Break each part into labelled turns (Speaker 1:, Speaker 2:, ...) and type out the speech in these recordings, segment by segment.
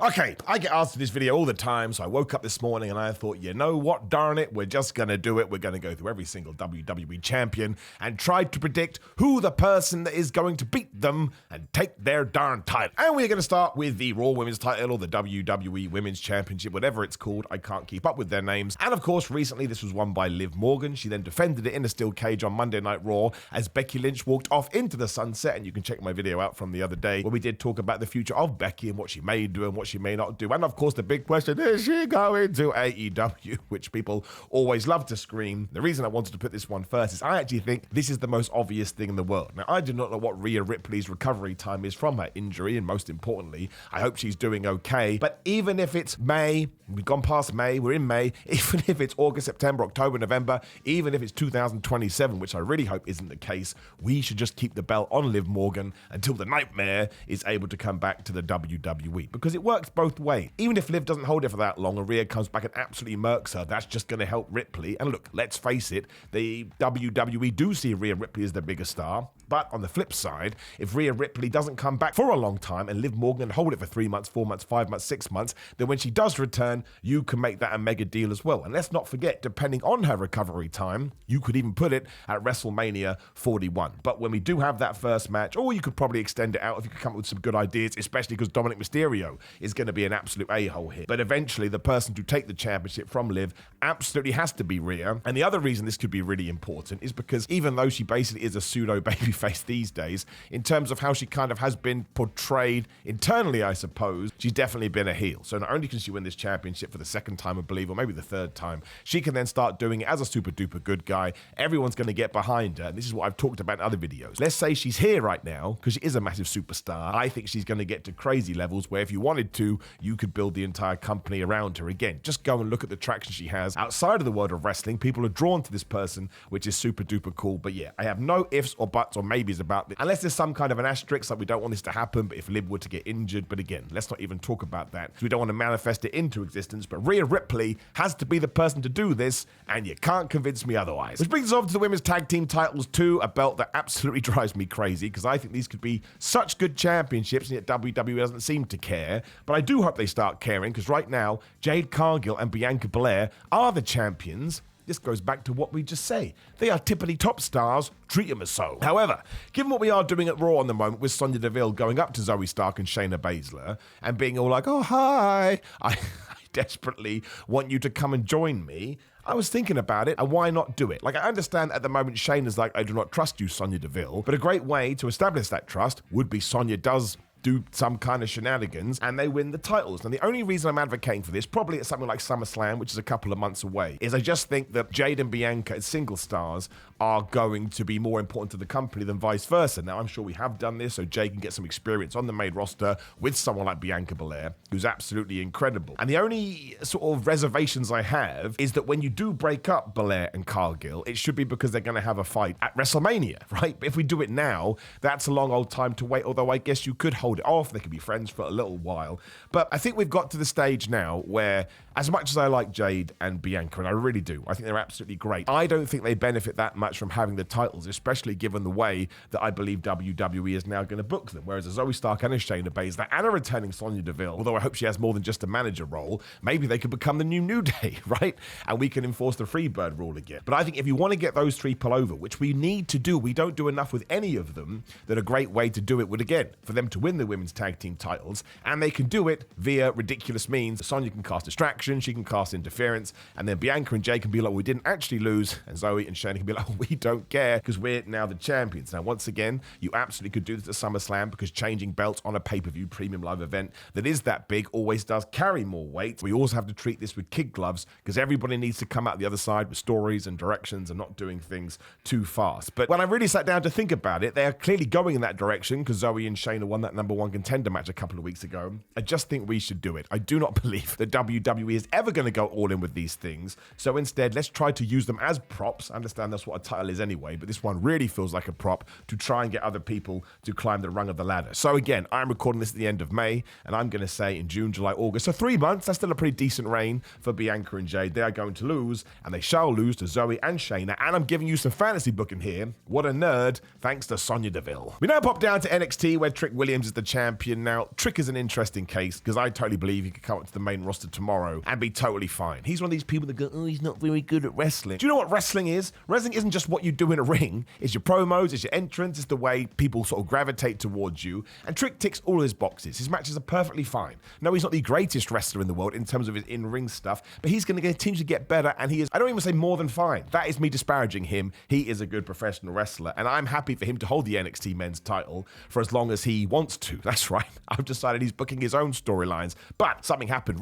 Speaker 1: Okay, I get asked in this video all the time, so I woke up this morning and I thought, you know what, darn it, we're just gonna do it. We're gonna go through every single WWE champion and try to predict who the person that is going to beat them and take their darn title. And we're gonna start with the Raw Women's title or the WWE Women's Championship, whatever it's called. I can't keep up with their names. And of course, recently this was won by Liv Morgan. She then defended it in a steel cage on Monday Night Raw as Becky Lynch walked off into the sunset. And you can check my video out from the other day where we did talk about the future of Becky and what she may do and what she may not do. And of course, the big question, is she going to AEW? Which people always love to scream. The reason I wanted to put this one first is I actually think this is the most obvious thing in the world. Now, I do not know what Rhea Ripley's recovery time is from her injury, and most importantly, I hope she's doing okay. But even if it's May, we've gone past May, we're in May, even if it's August, September, October, November, even if it's 2027, which I really hope isn't the case, we should just keep the belt on Liv Morgan until the Nightmare is able to come back to the WWE. Because it works both ways. Even if Liv doesn't hold it for that long and Rhea comes back and absolutely murks her, that's just going to help Ripley. And look, let's face it, the WWE do see Rhea Ripley as the bigger star. But on the flip side, if Rhea Ripley doesn't come back for a long time and Liv Morgan hold it for 3 months, 4 months, 5 months, 6 months, then when she does return, you can make that a mega deal as well. And let's not forget, depending on her recovery time, you could even put it at WrestleMania 41. But when we do have that first match, or you could probably extend it out if you could come up with some good ideas, especially because Dominic Mysterio is going to be an absolute a-hole here. But eventually, the person to take the championship from Liv absolutely has to be Rhea. And the other reason this could be really important is because even though she basically is a pseudo babyface these days, in terms of how she kind of has been portrayed internally, I suppose, she's definitely been a heel. So not only can she win this championship for the second time, I believe, or maybe the third time, she can then start doing it as a super duper good guy. Everyone's going to get behind her. And this is what I've talked about in other videos. Let's say she's here right now because she is a massive superstar. I think she's going to get to crazy levels where if you wanted to, you could build the entire company around her. Again, just go and look at the traction she has outside of the world of wrestling. People are drawn to this person, which is super duper cool. But yeah, I have no ifs or buts or maybes about this, unless there's some kind of an asterisk, like we don't want this to happen, but if Liv were to get injured. But again, let's not even talk about that, because we don't want to manifest it into existence. But Rhea Ripley has to be the person to do this, and you can't convince me otherwise. Which brings us over to the women's tag team titles too, a belt that absolutely drives me crazy, because I think these could be such good championships, and yet WWE doesn't seem to care. But I do hope they start caring, because right now, Jade Cargill and Bianca Belair are the champions. This goes back to what we just say. They are typically top stars, treat them as so. However, given what we are doing at Raw on the moment with Sonya Deville going up to Zoe Stark and Shayna Baszler and being all like, oh, hi, I desperately want you to come and join me. I was thinking about it, and why not do it? Like, I understand at the moment Shayna's like, I do not trust you, Sonya Deville, but a great way to establish that trust would be Sonya does do some kind of shenanigans and they win the titles. And the only reason I'm advocating for this, probably at something like SummerSlam, which is a couple of months away, is I just think that Jade and Bianca as single stars are going to be more important to the company than vice versa. Now, I'm sure we have done this, so Jade can get some experience on the main roster with someone like Bianca Belair, who's absolutely incredible. And the only sort of reservations I have is that when you do break up Belair and Cargill, it should be because they're going to have a fight at WrestleMania, right? But if we do it now, that's a long old time to wait, although I guess you could hold it off. They could be friends for a little while. But I think we've got to the stage now where, as much as I like Jade and Bianca, and I really do, I think they're absolutely great, I don't think they benefit that much from having the titles, especially given the way that I believe WWE is now going to book them. Whereas a Zoe Stark and a Shayna Baszler and a returning Sonya Deville, although I hope she has more than just a manager role, maybe they could become the New Day, right? And we can enforce the Freebird rule again. But I think if you want to get those three pull over, which we need to do, we don't do enough with any of them, that a great way to do it would, again, for them to win the women's tag team titles, and they can do it via ridiculous means. Sonya can cast distraction, she can cast interference, and then Bianca and Jay can be like, we didn't actually lose, and Zoe and Shayna can be like, we don't care, because we're now the champions. Now, once again, you absolutely could do this at SummerSlam, because changing belts on a pay-per-view premium live event that is that big always does carry more weight. We also have to treat this with kid gloves, because everybody needs to come out the other side with stories and directions and not doing things too fast. But when I really sat down to think about it, they are clearly going in that direction, because Zoe and Shayna won that #1 contender match a couple of weeks ago. I just think we should do it. I do not believe that WWE is ever going to go all in with these things. So instead, let's try to use them as props. I understand that's what a title is anyway, but this one really feels like a prop to try and get other people to climb the rung of the ladder. So again, I'm recording this at the end of May, and I'm going to say in June, July, August. So 3 months, that's still a pretty decent reign for Bianca and Jade. They are going to lose, and they shall lose to Zoe and Shayna. And I'm giving you some fantasy booking here. What a nerd, thanks to Sonya Deville. We now pop down to NXT, where Trick Williams is the champion. Now, Trick is an interesting case because I totally believe he could come up to the main roster tomorrow and be totally fine. He's one of these people that go, oh, he's not very good at wrestling. Do you know what wrestling is? Wrestling isn't just what you do in a ring. It's your promos, it's your entrance, it's the way people sort of gravitate towards you. And Trick ticks all his boxes. His matches are perfectly fine. No, he's not the greatest wrestler in the world in terms of his in-ring stuff, but he's going to continue to get better, and he is, I don't even say more than fine. That is me disparaging him. He is a good professional wrestler, and I'm happy for him to hold the NXT men's title for as long as he wants to. That's right. I've decided he's booking his own storylines, but something happened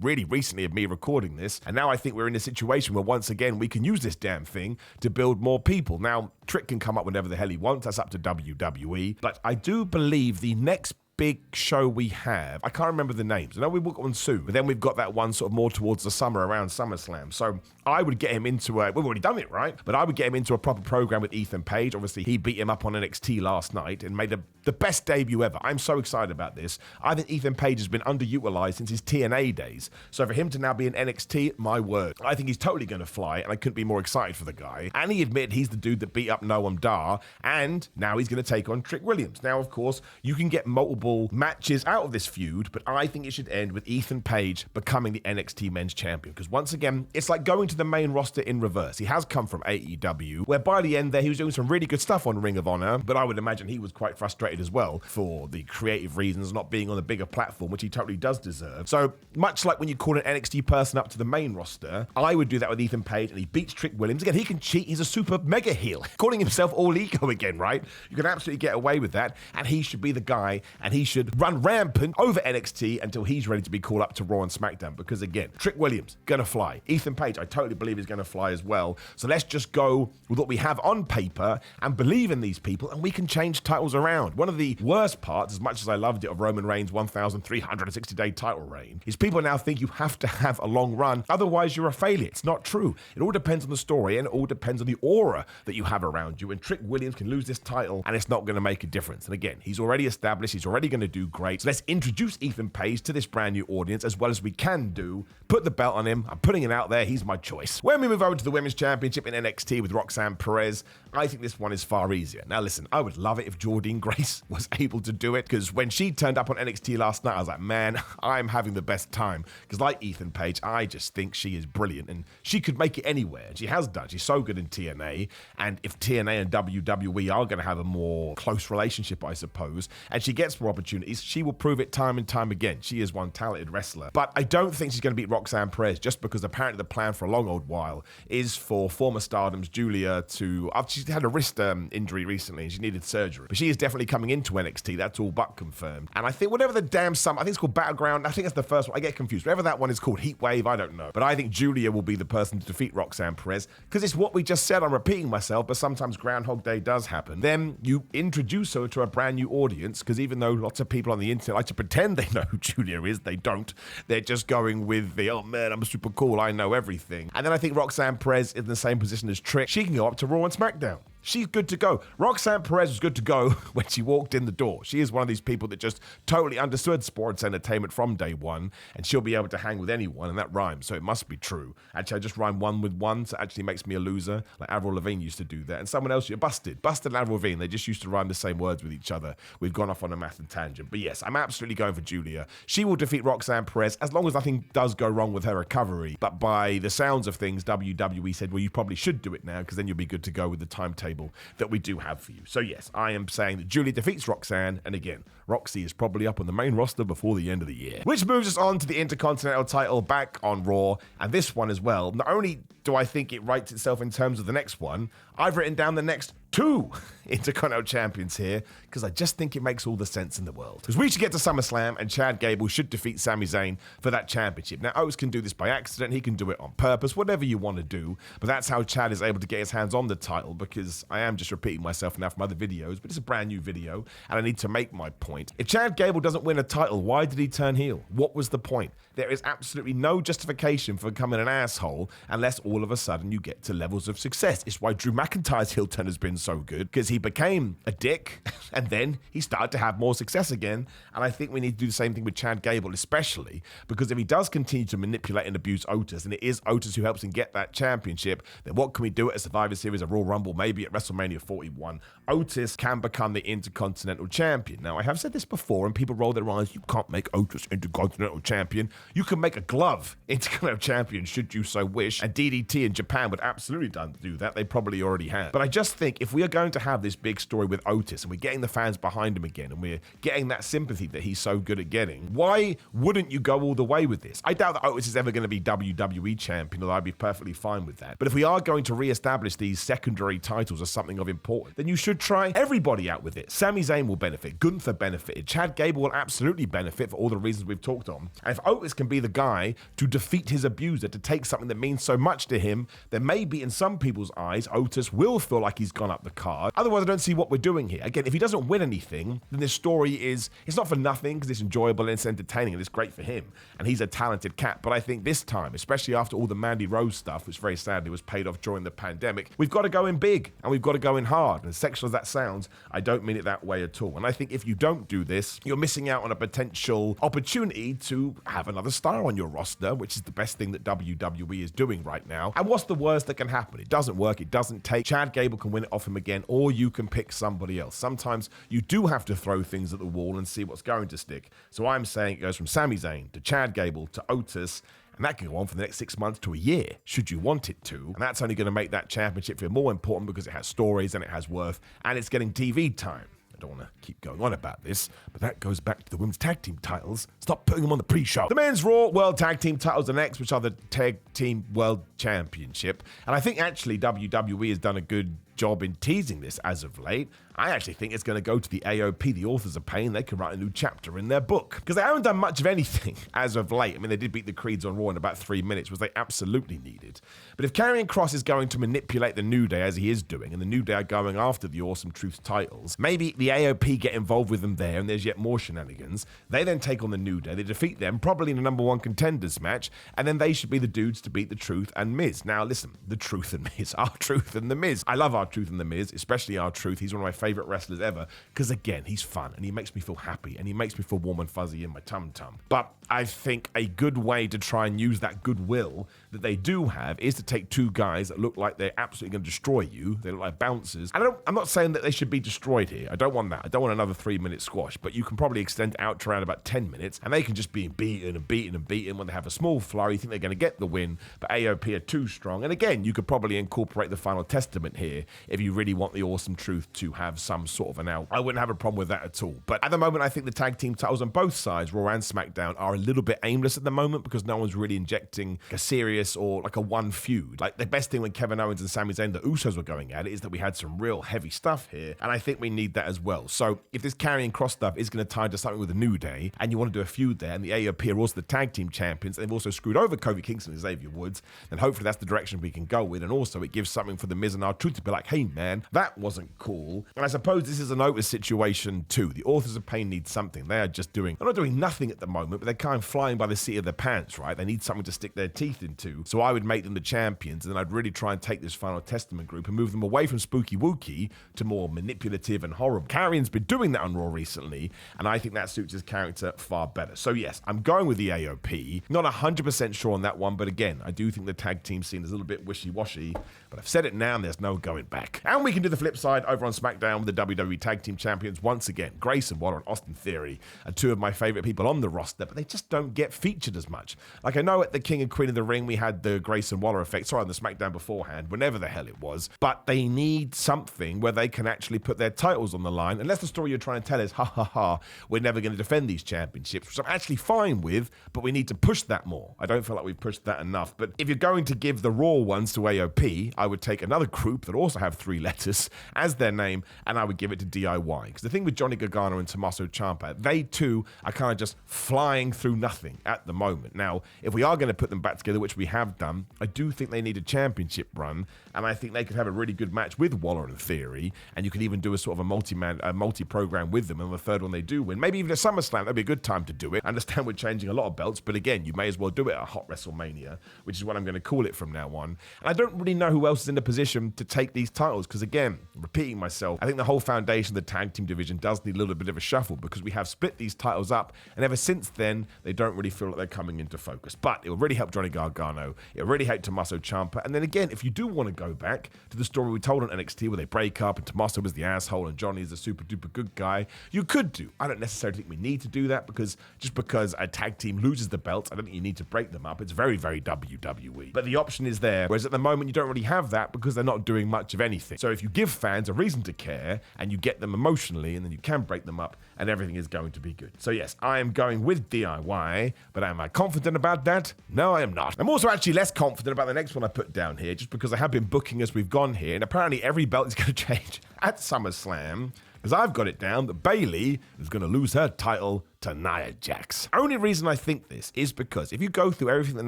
Speaker 1: really recently of me recording this, and now I think we're in a situation where once again we can use this damn thing to build more people. Now, Trick can come up whenever the hell he wants. That's up to WWE, but I do believe the next big show we have, I can't remember the names. I know we book one soon, but then we've got that one sort of more towards the summer around SummerSlam. So I would get him into we've already done it, right? But I would get him into a proper program with Ethan Page. Obviously, he beat him up on NXT last night and made the best debut ever. I'm so excited about this. I think Ethan Page has been underutilized since his TNA days. So for him to now be in NXT, my word, I think he's totally going to fly, and I couldn't be more excited for the guy. And he admitted he's the dude that beat up Noam Dar, and now he's going to take on Trick Williams. Now, of course, you can get multiple matches out of this feud, but I think it should end with Ethan Page becoming the NXT men's champion, because once again, it's like going to the main roster in reverse. He has come from AEW, where by the end there, he was doing some really good stuff on Ring of Honor, but I would imagine he was quite frustrated as well for the creative reasons, not being on a bigger platform, which he totally does deserve. So much like when you call an NXT person up to the main roster, I would do that with Ethan Page, and he beats Trick Williams. Again, he can cheat. He's a super mega heel, calling himself all ego again, right? You can absolutely get away with that, and he should be the guy, and he should run rampant over NXT until he's ready to be called up to Raw and SmackDown, because again, Trick Williams, gonna fly. Ethan Page, I totally believe is gonna fly as well. So let's just go with what we have on paper and believe in these people, and we can change titles around. One of the worst parts, as much as I loved it, of Roman Reigns' 1,360-day title reign, is people now think you have to have a long run, otherwise you're a failure. It's not true. It all depends on the story, and it all depends on the aura that you have around you, and Trick Williams can lose this title, and it's not gonna make a difference. And again, he's already established, he's already gonna do great. So let's introduce Ethan Page to this brand new audience as well as we can do. Put the belt on him. I'm putting it out there. He's my choice. When we move over to the Women's Championship in NXT with Roxanne Perez, I think this one is far easier. Now listen, I would love it if Jordynne Grace was able to do it, because when she turned up on NXT last night, I was like, man, I'm having the best time. Because like Ethan Page, I just think she is brilliant, and she could make it anywhere. She has done. She's so good in TNA, and if TNA and WWE are going to have a more close relationship, I suppose, and she gets more opportunities, she will prove it time and time again. She is one talented wrestler. But I don't think she's going to beat Roxanne Perez, just because apparently the plan for a long old while is for former Stardom's Julia to... She's had a wrist injury recently and she needed surgery. But she is definitely coming into NXT. That's all but confirmed. And I think whatever the damn sum... I think it's called Battleground. I think that's the first one. I get confused. Whatever that one is called, Heat Wave, I don't know. But I think Julia will be the person to defeat Roxanne Perez, because it's what we just said. I'm repeating myself, but sometimes Groundhog Day does happen. Then you introduce her to a brand new audience, because even though lots of people on the internet like to pretend they know who Julia is, they don't. They're just going with the, oh man, I'm super cool, I know everything. And then I think Roxanne Perez is in the same position as Trick. She can go up to Raw and SmackDown. She's good to go. Roxanne Perez was good to go when she walked in the door. She is one of these people that just totally understood sports entertainment from day one, and she'll be able to hang with anyone, and that rhymes, so it must be true. Actually, I just rhymed one with one, so it actually makes me a loser. Like Avril Lavigne used to do that, and someone else, Busted and Avril Lavigne, they just used to rhyme the same words with each other. We've gone off on a math and tangent, but yes, I'm absolutely going for Julia. She will defeat Roxanne Perez as long as nothing does go wrong with her recovery, but by the sounds of things, WWE said, well, you probably should do it now, because then you'll be good to go with the timetable that we do have for you. So yes, I am saying that Julia defeats Roxanne, and again, Roxy is probably up on the main roster before the end of the year. Which moves us on to the Intercontinental title back on Raw, and this one as well. Not only do I think it writes itself in terms of the next one, I've written down the next two Intercontinental champions here, because I just think it makes all the sense in the world. Because we should get to SummerSlam, and Chad Gable should defeat Sami Zayn for that championship. Now, Otis can do this by accident, he can do it on purpose, whatever you want to do, but that's how Chad is able to get his hands on the title, because I am just repeating myself now from other videos, but it's a brand new video, and I need to make my point. If Chad Gable doesn't win a title, why did he turn heel? What was the point? There is absolutely no justification for becoming an asshole unless all of a sudden you get to levels of success. It's why Drew McIntyre's heel turn has been so good, because he became a dick, and then he started to have more success again. And I think we need to do the same thing with Chad Gable, especially because if he does continue to manipulate and abuse Otis, and it is Otis who helps him get that championship, then what can we do at a Survivor Series, a Royal Rumble, maybe at WrestleMania 41? Otis can become the Intercontinental Champion. Now, I have said this before, and people roll their eyes. You can't make Otis Intercontinental Champion. You can make a glove Intercontinental Champion, should you so wish. And DDT in Japan would absolutely do that. They probably already have. But I just think if we are going to have this big story with Otis, and we're getting the fans behind him again, and we're getting that sympathy that he's so good at getting, why wouldn't you go all the way with this? I doubt that Otis is ever going to be WWE Champion, although I'd be perfectly fine with that. But if we are going to re-establish these secondary titles as something of importance, then you should try everybody out with it. Sami Zayn will benefit. Gunther benefited. Chad Gable will absolutely benefit for all the reasons we've talked on. And if Otis can be the guy to defeat his abuser, to take something that means so much to him, then maybe in some people's eyes, Otis will feel like he's gone up the card. Otherwise, I don't see what we're doing here. Again, if he doesn't win anything, then this story it's not for nothing, because it's enjoyable and it's entertaining and it's great for him. And he's a talented cat. But I think this time, especially after all the Mandy Rose stuff, which very sadly was paid off during the pandemic, we've got to go in big and we've got to go in hard. And as sexual as that sounds, I don't mean it that way at all. And I think if you don't do this, you're missing out on a potential opportunity to have another star on your roster, which is the best thing that WWE is doing right now. And what's the worst that can happen? It doesn't work. It doesn't take. Chad Gable can win it off him again, or you can pick somebody else. Sometimes you do have to throw things at the wall and see what's going to stick. So I'm saying it goes from Sami Zayn to Chad Gable to Otis, and that can go on for the next 6 months to a year, should you want it to. And that's only going to make that championship feel more important because it has stories and it has worth, and it's getting TV time. I don't want to keep going on about this, but that goes back to the women's tag team titles. Stop putting them on the pre-show. The men's Raw World Tag Team titles are next, which are the Tag Team World Championship. And I think actually WWE has done a good job in teasing this as of late. I actually think it's going to go to the AOP, the Authors of Pain. They can write a new chapter in their book, because they haven't done much of anything as of late. I mean, they did beat the Creeds on Raw in about 3 minutes, which they absolutely needed. But if Karrion Kross is going to manipulate the New Day as he is doing, and the New Day are going after the Awesome Truth titles, maybe the AOP get involved with them there, and there's yet more shenanigans. They then take on the New Day. They defeat them, probably in a #1 contenders match, and then they should be the dudes to beat the Truth and Miz. Now, listen, the Truth and Miz, R-Truth and the Miz. I love R-Truth and the Miz, especially R-Truth. He's one of my favorite wrestlers ever, because again, he's fun and he makes me feel happy and he makes me feel warm and fuzzy in my tum-tum. But I think a good way to try and use that goodwill that they do have is to take two guys that look like they're absolutely going to destroy you. They look like bouncers. I'm not saying that they should be destroyed here. I don't want that. I don't want another 3-minute squash, but you can probably extend it out to around about 10 minutes, and they can just be beaten and beaten and beaten. When they have a small flurry, you think they're going to get the win, but AOP are too strong. And again, you could probably incorporate the Final Testament here if you really want the Awesome Truth to have some sort of an out. I wouldn't have a problem with that at all. But at the moment, I think the tag team titles on both sides, Raw and SmackDown, are a little bit aimless at the moment, because no one's really injecting a serious or like a one feud. Like, the best thing when Kevin Owens and Sami Zayn, the Usos, were going at it is that we had some real heavy stuff here, and I think we need that as well. So if this Karrion Kross stuff is going to tie into something with a New Day, and you want to do a feud there, and the AOP are also the tag team champions, and they've also screwed over Kofi Kingston and Xavier Woods, then hopefully that's the direction we can go with. And also it gives something for the Miz and R-Truth to be like, hey man, that wasn't cool. And I suppose this is an Otis situation too. The Authors of Pain need something. They are just they're not doing nothing at the moment, but they're kind of flying by the seat of their pants, right? They need something to stick their teeth into. So I would make them the champions, and then I'd really try and take this Final Testament group and move them away from spooky wookie to more manipulative and horrible. Karrion's been doing that on Raw recently, and I think that suits his character far better. So yes, I'm going with the AOP. Not 100% sure on that one, but again, I do think the tag team scene is a little bit wishy-washy, but I've said it now and there's no going back. And we can do the flip side over on SmackDown with the WWE Tag Team Champions once again. Grayson Waller and Austin Theory are two of my favorite people on the roster, but they just don't get featured as much. Like, I know at the King and Queen of the Ring, we had the Grayson Waller effect, sorry, on the SmackDown beforehand, whenever the hell it was, but they need something where they can actually put their titles on the line, unless the story you're trying to tell is, ha ha ha, we're never going to defend these championships, which I'm actually fine with, but we need to push that more. I don't feel like we've pushed that enough. But if you're going to give the Raw ones to AOP, I would take another group that also have 3 letters as their name, and I would give it to DIY. Because the thing with Johnny Gargano and Tommaso Ciampa, they too are kind of just flying through nothing at the moment. Now, if we are going to put them back together, which we already have done. I do think they need a championship run, and I think they could have a really good match with Waller in theory, and you could even do a sort of a multi-program with them, and the third one they do win. Maybe even a SummerSlam, that'd be a good time to do it. I understand we're changing a lot of belts, but again, you may as well do it at a hot WrestleMania, which is what I'm going to call it from now on. And I don't really know who else is in the position to take these titles, because again, repeating myself, I think the whole foundation of the tag team division does need a little bit of a shuffle, because we have split these titles up, and ever since then, they don't really feel like they're coming into focus. But it will really help Johnny Gargano, it will really help Tommaso Ciampa, and then again, if you do want to go back to the story we told on NXT where they break up and Tommaso was the asshole and Johnny is the super duper good guy, you could do. I don't necessarily think we need to do that, because just because a tag team loses the belts, I don't think you need to break them up. It's very, very WWE. But the option is there, whereas at the moment you don't really have that because they're not doing much of anything. So if you give fans a reason to care and you get them emotionally, and then you can break them up and everything is going to be good. So yes, I am going with DIY, but am I confident about that? No, I am not. I'm also actually less confident about the next one I put down here, just because I have been booking as we've gone here, and apparently every belt is going to change at SummerSlam, because I've got it down that Bayley is going to lose her title to Nia Jax. Only reason I think this is because if you go through everything that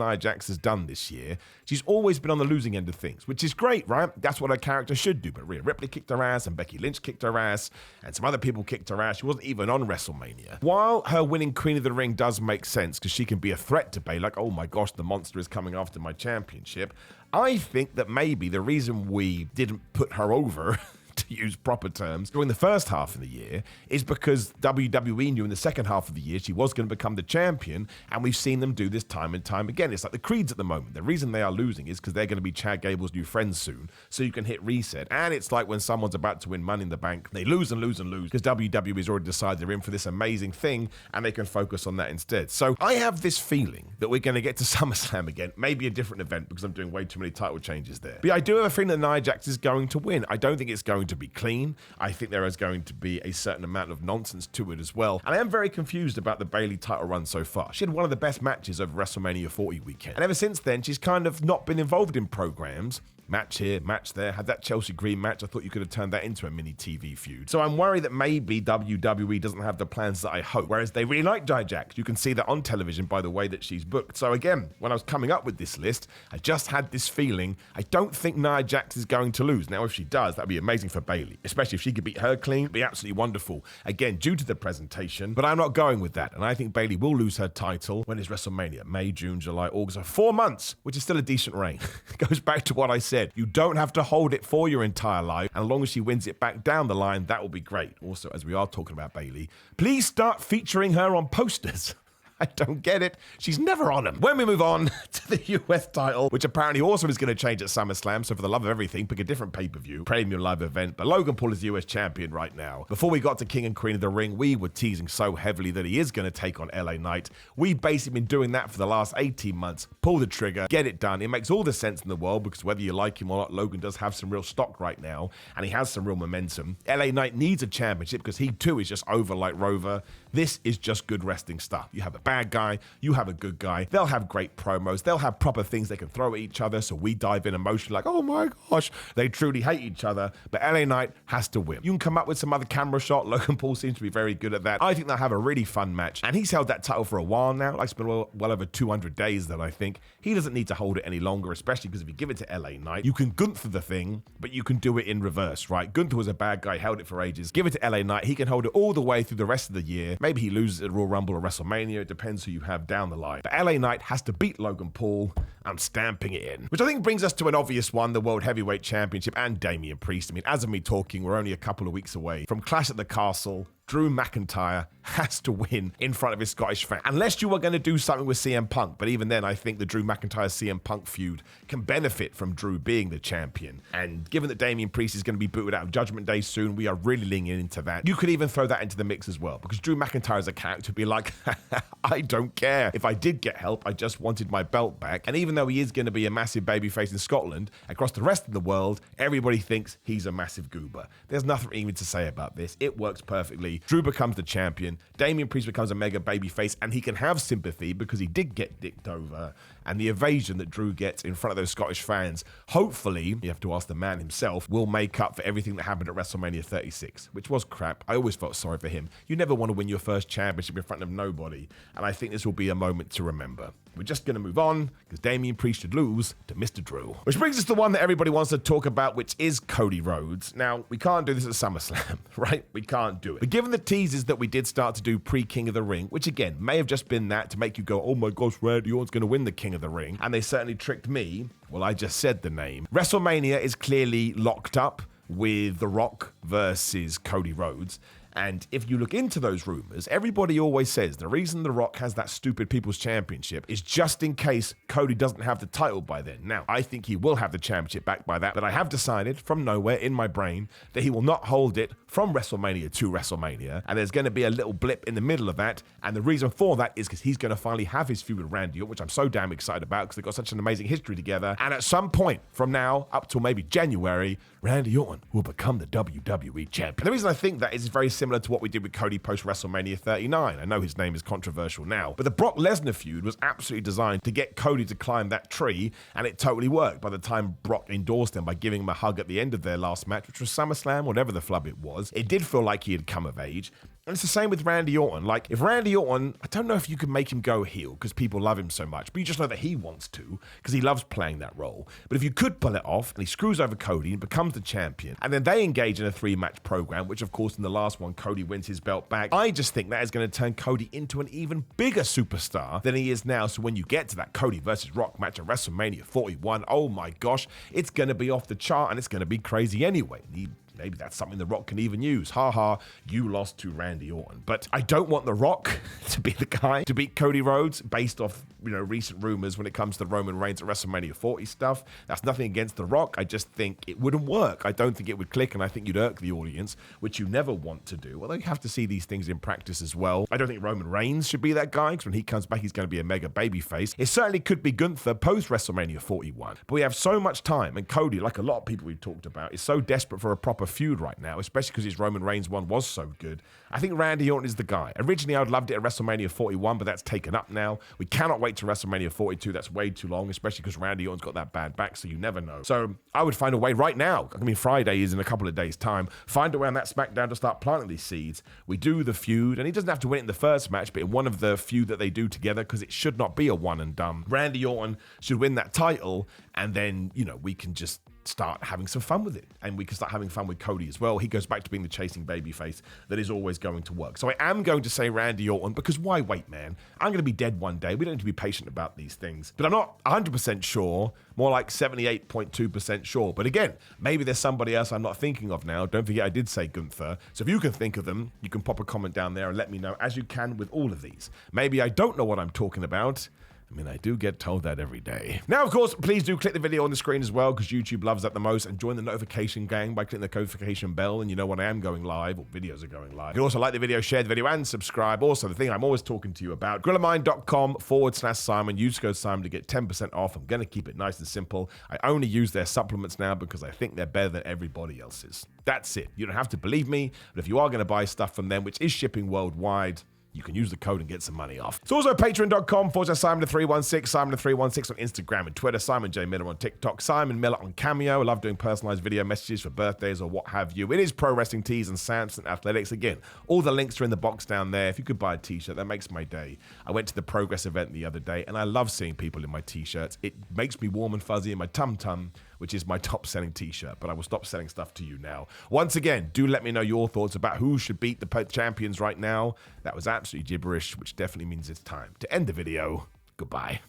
Speaker 1: Nia Jax has done this year, she's always been on the losing end of things, which is great, right? That's what her character should do. But Rhea Ripley kicked her ass, and Becky Lynch kicked her ass, and some other people kicked her ass. She wasn't even on WrestleMania. While her winning Queen of the Ring does make sense, because she can be a threat to Bayley, like, oh my gosh, the monster is coming after my championship, I think that maybe the reason we didn't put her over to use proper terms, during the first half of the year is because WWE knew in the second half of the year she was going to become the champion, and we've seen them do this time and time again. It's like the Creeds at the moment. The reason they are losing is because they're going to be Chad Gable's new friends soon, so you can hit reset. And it's like when someone's about to win Money in the Bank, they lose and lose and lose because WWE's already decided they're in for this amazing thing, and they can focus on that instead. So I have this feeling that we're going to get to SummerSlam again, maybe a different event because I'm doing way too many title changes there. But I do have a feeling that Nia Jax is going to win. I don't think it's going to be clean. I think there is going to be a certain amount of nonsense to it as well. And I am very confused about the Bayley title run so far. She had one of the best matches over WrestleMania 40 weekend. And ever since then, she's kind of not been involved in programs. Match here, match there. Had that Chelsea Green match. I thought you could have turned that into a mini TV feud. So I'm worried that maybe WWE doesn't have the plans that I hope. Whereas they really like Nia Jax. You can see that on television by the way that she's booked. So again, when I was coming up with this list, I just had this feeling I don't think Nia Jax is going to lose. Now, if she does, that'd be amazing for Bayley. Especially if she could beat her clean, it'd be absolutely wonderful. Again, due to the presentation. But I'm not going with that. And I think Bayley will lose her title when it's WrestleMania. May, June, July, August. So 4 months, which is still a decent reign. Goes back to what I said. You don't have to hold it for your entire life, and as long as she wins it back down the line, that will be great. Also, as we are talking about Bayley, please start featuring her on posters. I don't get it. She's never on them. When we move on to the US title, which apparently also is going to change at SummerSlam, so for the love of everything, pick a different pay-per-view, premium live event, but Logan Paul is the US champion right now. Before we got to King and Queen of the Ring, we were teasing so heavily that he is going to take on LA Knight. We've basically been doing that for the last 18 months. Pull the trigger, get it done. It makes all the sense in the world, because whether you like him or not, Logan does have some real stock right now, and he has some real momentum. LA Knight needs a championship because he too is just over like Rover. This is just good wrestling stuff. You have a bad guy, you have a good guy. They'll have great promos. They'll have proper things they can throw at each other, so we dive in emotionally like, oh my gosh, they truly hate each other. But LA Knight has to win. You can come up with some other camera shot. Logan Paul seems to be very good at that. I think they'll have a really fun match. And he's held that title for a while now. Like it's been well over 200 days that I think. He doesn't need to hold it any longer, especially because if you give it to LA Knight, you can Gunther the thing, but you can do it in reverse, right? Gunther was a bad guy, held it for ages. Give it to LA Knight. He can hold it all the way through the rest of the year. Maybe he loses at Royal Rumble or WrestleMania. It depends who you have down the line. But LA Knight has to beat Logan Paul. I'm stamping it in. Which I think brings us to an obvious one, the World Heavyweight Championship and Damian Priest. I mean, as of me talking, we're only a couple of weeks away from Clash at the Castle. Drew McIntyre has to win in front of his Scottish fan. Unless you are going to do something with CM Punk. But even then, I think the Drew McIntyre-CM Punk feud can benefit from Drew being the champion. And given that Damian Priest is going to be booted out of Judgment Day soon, we are really leaning into that. You could even throw that into the mix as well. Because Drew McIntyre as a character would be like, I don't care. If I did get help, I just wanted my belt back. And even though he is going to be a massive babyface in Scotland, across the rest of the world, everybody thinks he's a massive goober. There's nothing even to say about this. It works perfectly. Drew becomes the champion. Damian Priest becomes a mega babyface, and he can have sympathy because he did get dicked over. And the evasion that Drew gets in front of those Scottish fans, hopefully, you have to ask the man himself, will make up for everything that happened at WrestleMania 36, which was crap. I always felt sorry for him. You never want to win your first championship in front of nobody, and I think this will be a moment to remember. We're just going to move on because Damian Priest should lose to Mr. Drew. Which brings us to one that everybody wants to talk about, which is Cody Rhodes. Now, we can't do this at SummerSlam, right? We can't do it. But given the teases that we did start to do pre-King of the Ring, which again, may have just been that to make you go, oh my gosh, Randy Orton's going to win the King of the Ring. And they certainly tricked me. Well, I just said the name. WrestleMania is clearly locked up with The Rock versus Cody Rhodes. And if you look into those rumors, everybody always says the reason The Rock has that stupid People's Championship is just in case Cody doesn't have the title by then. Now, I think he will have the championship back by that, but I have decided from nowhere in my brain that he will not hold it from WrestleMania to WrestleMania, and there's going to be a little blip in the middle of that, and the reason for that is because he's going to finally have his feud with Randy Orton, which I'm so damn excited about because they've got such an amazing history together, and at some point from now up till maybe January, Randy Orton will become the WWE champion. The reason I think that is very similar to what we did with Cody post WrestleMania 39. I know his name is controversial now, but the Brock Lesnar feud was absolutely designed to get Cody to climb that tree, and it totally worked by the time Brock endorsed him by giving him a hug at the end of their last match, which was SummerSlam, whatever the flub it was. It did feel like he had come of age. And it's the same with Randy Orton. Like, if Randy Orton, I don't know if you can make him go heel because people love him so much, but you just know that he wants to because he loves playing that role. But if you could pull it off and he screws over Cody and becomes the champion, and then they engage in a 3-match program, which of course in the last one, Cody wins his belt back, I just think that is going to turn Cody into an even bigger superstar than he is now. So when you get to that Cody versus Rock match at WrestleMania 41, oh my gosh, it's going to be off the chart and it's going to be crazy anyway. Maybe that's something The Rock can even use. Ha ha, you lost to Randy Orton. But I don't want The Rock to be the guy to beat Cody Rhodes based off, recent rumors when it comes to Roman Reigns at WrestleMania 40 stuff. That's nothing against The Rock. I just think it wouldn't work. I don't think it would click, and I think you'd irk the audience, which you never want to do. Although you have to see these things in practice as well. I don't think Roman Reigns should be that guy, because when he comes back, he's going to be a mega babyface. It certainly could be Gunther post WrestleMania 41. But we have so much time, and Cody, like a lot of people we've talked about, is so desperate for a proper feud right now, especially because his Roman Reigns one was so good. I think Randy Orton is the guy. Originally, I would loved it at WrestleMania 41, but that's taken up now. We cannot wait to WrestleMania 42. That's way too long, especially because Randy Orton's got that bad back, so you never know. So I would find a way right now. I mean, Friday is in a couple of days' time. Find a way on that SmackDown to start planting these seeds. We do the feud, and he doesn't have to win it in the first match, but in one of the feud that they do together, because it should not be a one and done. Randy Orton should win that title, and then, we can just start having some fun with it. And we can start having fun with Cody as well. He goes back to being the chasing babyface that is always going to work. So I am going to say Randy Orton, because why wait, man? I'm going to be dead one day. We don't need to be patient about these things. But I'm not 100% sure, more like 78.2% sure. But again, maybe there's somebody else I'm not thinking of now. Don't forget I did say Gunther. So if you can think of them, you can pop a comment down there and let me know, as you can with all of these. Maybe I don't know what I'm talking about. I mean, I do get told that every day. Now, of course, please do click the video on the screen as well, because YouTube loves that the most, and join the notification gang by clicking the notification bell, and you know when I am going live, or videos are going live. You can also like the video, share the video, and subscribe. Also, the thing I'm always talking to you about, grillermind.com/Simon. Use code Simon to get 10% off. I'm going to keep it nice and simple. I only use their supplements now because I think they're better than everybody else's. That's it. You don't have to believe me, but if you are going to buy stuff from them, which is shipping worldwide, you can use the code and get some money off. It's also patreon.com/Simon316, Simon316 on Instagram and Twitter, Simon J. Miller on TikTok, Simon Miller on Cameo. I love doing personalized video messages for birthdays or what have you. It is Pro Wrestling Tees and Samson Athletics. Again, all the links are in the box down there. If you could buy a t-shirt, that makes my day. I went to the Progress event the other day, and I love seeing people in my t-shirts. It makes me warm and fuzzy in my tum-tum, which is my top selling t-shirt, but I will stop selling stuff to you now. Once again, do let me know your thoughts about who should beat the champions right now. That was absolutely gibberish, which definitely means it's time to end the video. Goodbye.